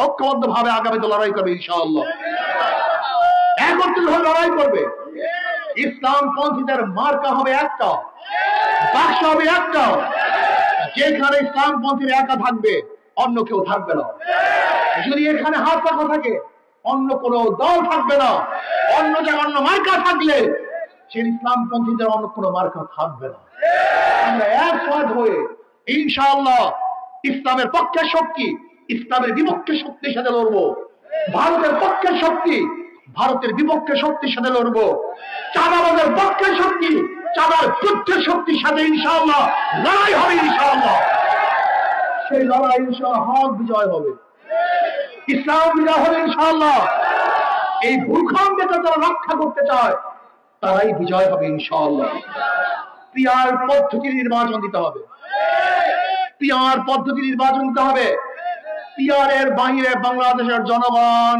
ঐক্যবদ্ধভাবে আগামীতে লড়াই করবে ইনশাআল্লাহ, একত্রিতভাবে লড়াই করবে। ইসলামপন্থীদের মার্কা হবে একটা, বাক্স হবে একটা, যেখানে ইসলামপন্থীরা একা থাকবে অন্য কেউ থাকবে না। যদি এখানে হাত রাখা থাকে অন্য কোনো দল থাকবে না, অন্য জায়গায় অন্য মার্কা থাকলে সেই ইসলামপন্থীদের অন্য কোনো মার্কা থাকবে না। আমরা একসাথ হয়ে ইনশাআল্লাহ ইসলামের পক্ষের শক্তি ইসলামের বিপক্ষে শক্তির সাথে লড়বো, ভারতের পক্ষের শক্তি ভারতের বিপক্ষে শক্তির সাথে লড়বো, চাঁদাবাজের পক্ষের শক্তি চাঁদার যুদ্ধের শক্তির সাথে ইনশাআল্লাহ লড়াই হবে। ইনশাআল্লাহ সেই লড়াই ইনশাআল্লাহ হক বিজয় হবে, ইসলাম বিজয় হবে ইনশাআল্লাহ। এই ভূখণ্ডকে যারা রক্ষা করতে চায় তারাই বিজয় হবে ইনশাআল্লাহ। পিয়ার পদ্ধতি নির্বাচন দিতে হবে, পিয়ার পদ্ধতি নির্বাচন দিতে হবে। পিয়ারের বাইরে বাংলাদেশের জনগণ